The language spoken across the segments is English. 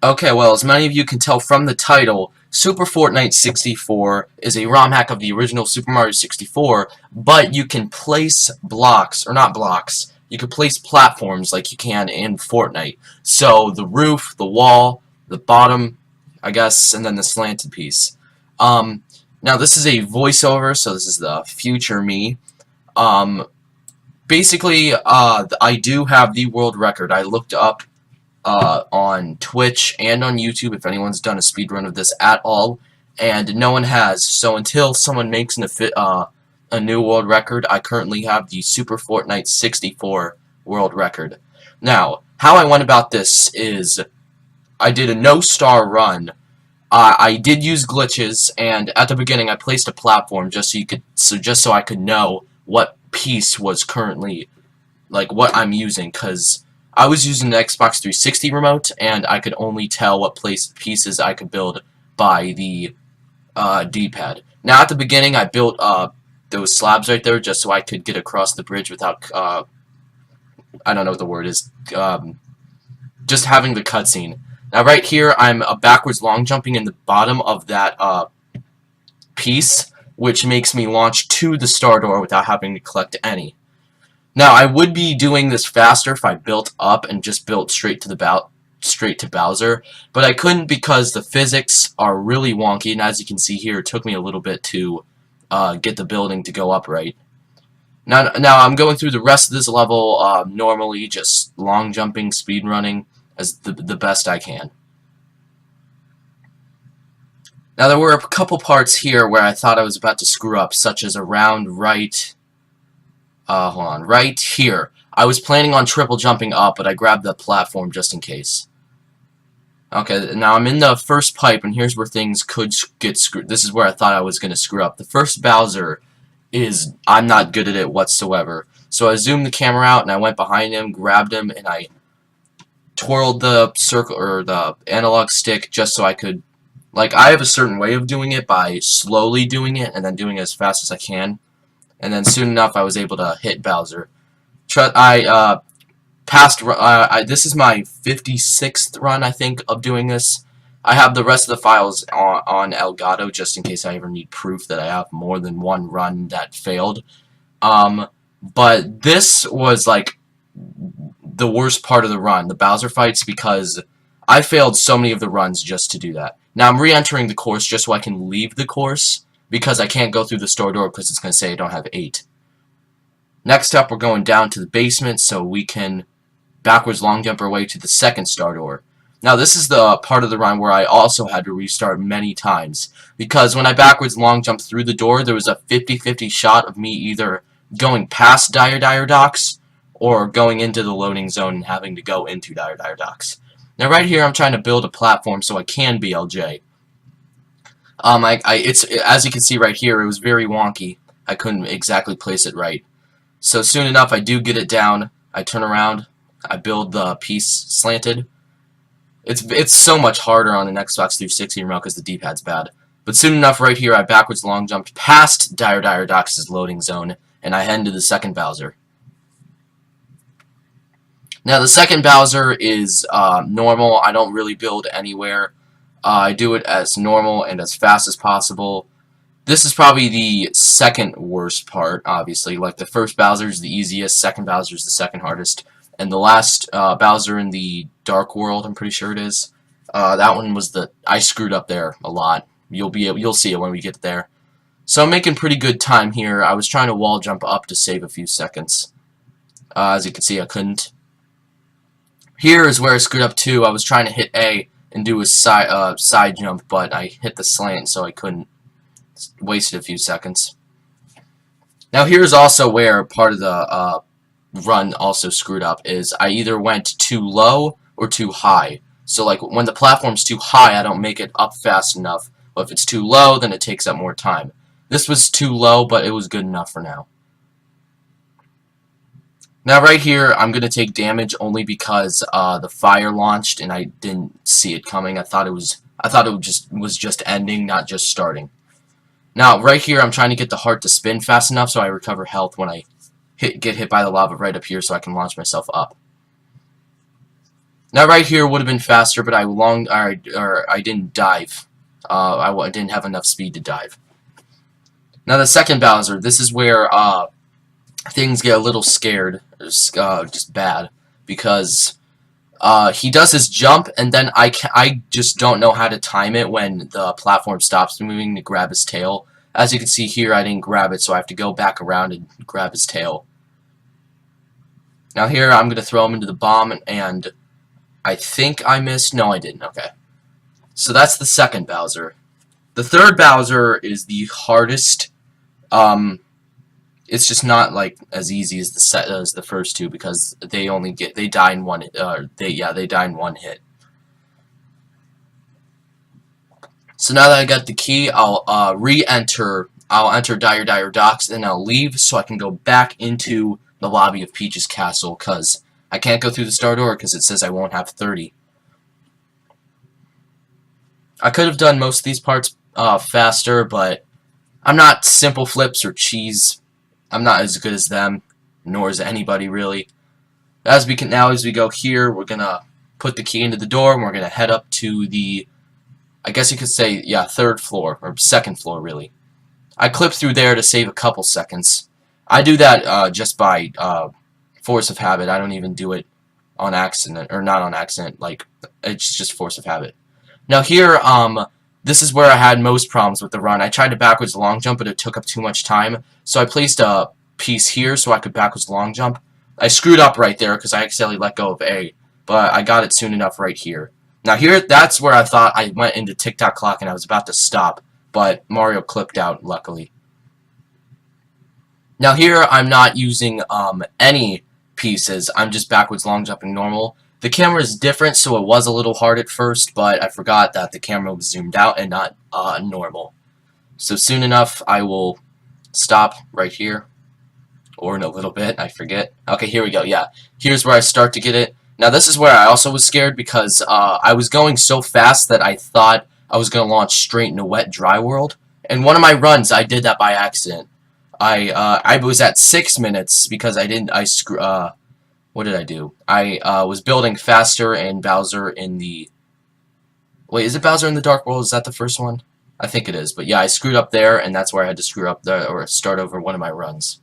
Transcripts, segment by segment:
Okay, well, as many of you can tell from the title, Super Fortnite 64 is a ROM hack of the original Super Mario 64, but you can place blocks, or not blocks, you can place platforms like you can in Fortnite. So, the roof, the wall, the bottom, I guess, and then the slanted piece. Now this is a voiceover, so this is the future me. Um, Basically, I do have the world record. I looked up on Twitch and on YouTube if anyone's done a speedrun of this at all, and no one has. So until someone makes a new world record, I currently have the Super Fortnite 64 world record. Now, how I went about this is I did a no-star run. I did use glitches, and at the beginning I placed a platform just so I could know what piece was currently like what I'm using, because I was using the Xbox 360 remote, and I could only tell what pieces I could build by the D-pad. Now, at the beginning, I built those slabs right there just so I could get across the bridge without, I don't know what the word is, just having the cutscene. Now, right here, I'm backwards long jumping in the bottom of that piece, which makes me launch to the star door without having to collect any. Now, I would be doing this faster if I built up and just built straight to Bowser, but I couldn't because the physics are really wonky, and as you can see here, it took me a little bit to get the building to go up right. Now I'm going through the rest of this level normally, just long jumping, speed running as the best I can. Now, there were a couple parts here where I thought I was about to screw up, such as around right here. I was planning on triple jumping up, but I grabbed the platform just in case. Okay, now I'm in the first pipe, and here's where things could get screwed. This is where I thought I was going to screw up. The first Bowser I'm not good at it whatsoever. So I zoomed the camera out, and I went behind him, grabbed him, and I twirled the circle, or the analog stick, just so I could, like, I have a certain way of doing it by slowly doing it, and then doing it as fast as I can. And then soon enough, I was able to hit Bowser. This is my 56th run, I think, of doing this. I have the rest of the files on Elgato, just in case I ever need proof that I have more than one run that failed. But this was, like, the worst part of the run, the Bowser fights, because I failed so many of the runs just to do that. Now, I'm re-entering the course just so I can leave the course, because I can't go through the store door because it's going to say I don't have 8. Next up, we're going down to the basement so we can backwards long jump our way to the second star door. Now, this is the part of the run where I also had to restart many times, because when I backwards long jumped through the door, there was a 50-50 shot of me either going past Dire Docks or going into the loading zone and having to go into Dire Docks. Now, right here, I'm trying to build a platform so I can BLJ. As you can see right here, it was very wonky. I couldn't exactly place it right. So soon enough, I do get it down. I turn around. I build the piece slanted. It's so much harder on an Xbox 360 remote because the D-pad's bad. But soon enough, right here, I backwards long jumped past Dire Docks' loading zone, and I head into the second Bowser. Now, the second Bowser is normal. I don't really build anywhere. I do it as normal and as fast as possible. This is probably the second worst part, obviously. Like, the first Bowser is the easiest, second Bowser is the second hardest, and the last Bowser in the Dark World, I'm pretty sure it is. That one was I screwed up there a lot. You'll see it when we get there. So I'm making pretty good time here. I was trying to wall jump up to save a few seconds. As you can see, I couldn't. Here is where I screwed up too. I was trying to hit A and do a side jump, but I hit the slant, so I couldn't. Wasted a few seconds. Now here's also where part of the run also screwed up, is I either went too low or too high. So, like, when the platform's too high, I don't make it up fast enough. But if it's too low, then it takes up more time. This was too low, but it was good enough for now. Now right here, I'm going to take damage only because the fire launched and I didn't see it coming. I thought it was just ending, not just starting. Now right here, I'm trying to get the heart to spin fast enough so I recover health when I get hit by the lava right up here so I can launch myself up. Now right here would have been faster, but I didn't dive. I didn't have enough speed to dive. Now the second Bowser, this is where things get a little scared, just bad, because he does his jump, and then I just don't know how to time it when the platform stops moving to grab his tail. As you can see here, I didn't grab it, so I have to go back around and grab his tail. Now here, I'm going to throw him into the bomb, and I think I missed. No, I didn't. Okay. So that's the second Bowser. The third Bowser is the hardest. It's just not like as easy as the first two because they die in one. They die in one hit. So now that I got the key, I'll re-enter. I'll enter Dire Docks, and I'll leave so I can go back into the lobby of Peach's Castle, because I can't go through the star door because it says I won't have 30. I could have done most of these parts faster, but I'm not Simple Flips or Cheese. I'm not as good as them, nor is anybody really. As we go here, we're gonna put the key into the door, and we're gonna head up to the, I guess you could say, yeah, third floor or second floor really. I clipped through there to save a couple seconds. I do that just by force of habit. I don't even do it on accident, or not on accident. Like, it's just force of habit. Now here, this is where I had most problems with the run. I tried to backwards long jump, but it took up too much time. So I placed a piece here so I could backwards long jump. I screwed up right there because I accidentally let go of A, but I got it soon enough right here. Now here, that's where I thought I went into tick-tock clock and I was about to stop, but Mario clipped out, luckily. Now here, I'm not using any pieces. I'm just backwards long jumping normal. The camera is different, so it was a little hard at first, but I forgot that the camera was zoomed out and not normal. So soon enough, I will stop right here, or in a little bit, I forget. Okay, here we go, yeah. Here's where I start to get it. Now this is where I also was scared because I was going so fast that I thought I was going to launch straight into Wet Dry World. And one of my runs, I did that by accident. I was at 6 minutes because what did I do? I was building faster and Bowser in the... Wait, is it Bowser in the Dark World? Is that the first one? I think it is. But yeah, I screwed up there, and that's where I had to screw up there, or start over one of my runs.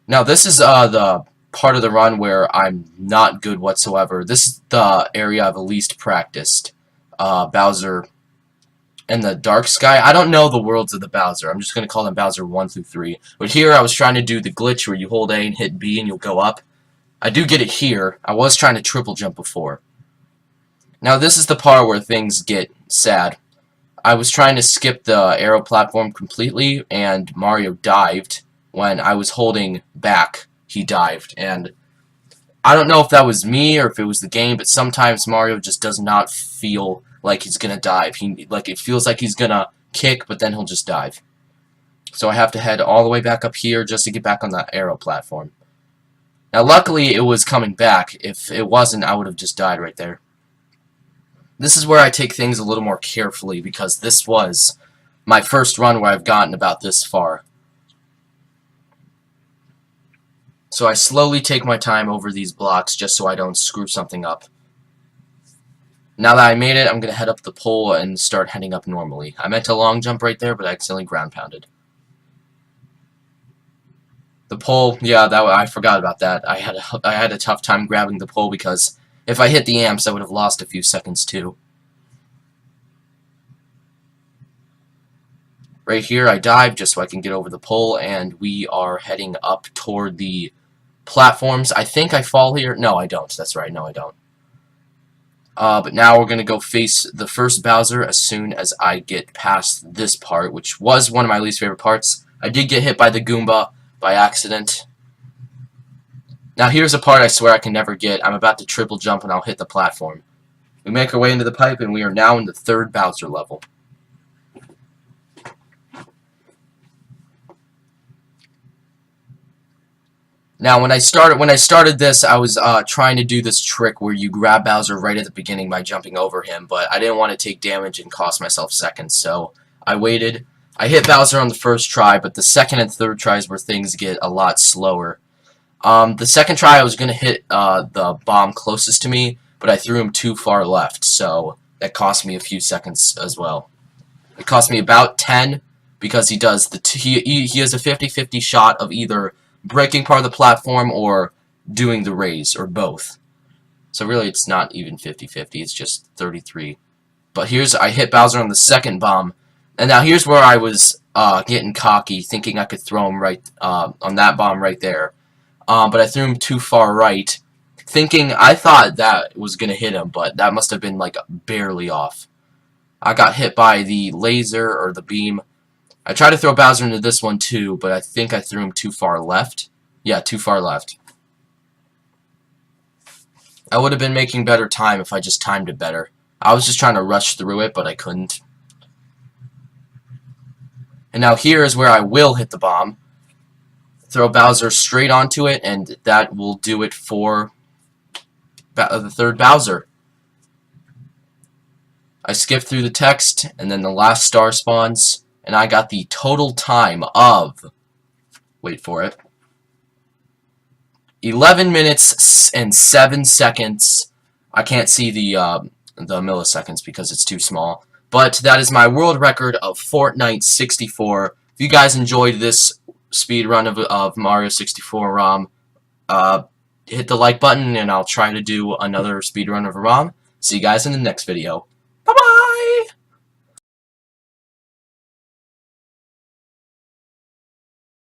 Now, this is the part of the run where I'm not good whatsoever. This is the area I've least practiced. Bowser and the Dark Sky. I don't know the worlds of the Bowser. I'm just going to call them Bowser 1 through 3. But here I was trying to do the glitch where you hold A and hit B and you'll go up. I do get it here. I was trying to triple jump before. Now this is the part where things get sad. I was trying to skip the arrow platform completely, and Mario dived. When I was holding back, he dived. And I don't know if that was me or if it was the game, but sometimes Mario just does not feel like he's gonna dive. It feels like he's gonna kick, but then he'll just dive. So I have to head all the way back up here just to get back on the arrow platform. Now luckily it was coming back. If it wasn't, I would have just died right there. This is where I take things a little more carefully because this was my first run where I've gotten about this far. So I slowly take my time over these blocks just so I don't screw something up. Now that I made it, I'm going to head up the pole and start heading up normally. I meant to long jump right there, but I accidentally ground pounded. The pole, yeah, I forgot about that. I had a tough time grabbing the pole because if I hit the amps, I would have lost a few seconds too. Right here, I dive just so I can get over the pole, and we are heading up toward the platforms. I think I fall here. No, I don't. That's right. No, I don't. But now we're going to go face the first Bowser as soon as I get past this part, which was one of my least favorite parts. I did get hit by the Goomba by accident. Now here's a part I swear I can never get. I'm about to triple jump and I'll hit the platform. We make our way into the pipe and we are now in the third Bowser level. Now when I started this, I was trying to do this trick where you grab Bowser right at the beginning by jumping over him, but I didn't want to take damage and cost myself seconds, so I waited. I hit Bowser on the first try, but the second and third tries where things get a lot slower. The second try I was going to hit the bomb closest to me, but I threw him too far left, so that cost me a few seconds as well. It cost me about 10 because he does he has a 50-50 shot of either breaking part of the platform or doing the raise, or both. So really it's not even 50-50, it's just 33. But I hit Bowser on the second bomb, and now here's where I was getting cocky, thinking I could throw him right on that bomb right there. But I threw him too far right, thinking I thought that was going to hit him, but that must have been like barely off. I got hit by the laser or the beam. I tried to throw Bowser into this one too, but I think I threw him too far left. Yeah, too far left. I would have been making better time if I just timed it better. I was just trying to rush through it, but I couldn't. And now here is where I will hit the bomb. Throw Bowser straight onto it, and that will do it for the third Bowser. I skip through the text, and then the last star spawns, and I got the total time of, wait for it, 11 minutes and 7 seconds. I can't see the milliseconds because it's too small. But that is my world record of Fortnite 64. If you guys enjoyed this speed run of Mario 64 ROM, hit the like button, and I'll try to do another speed run of ROM. See you guys in the next video.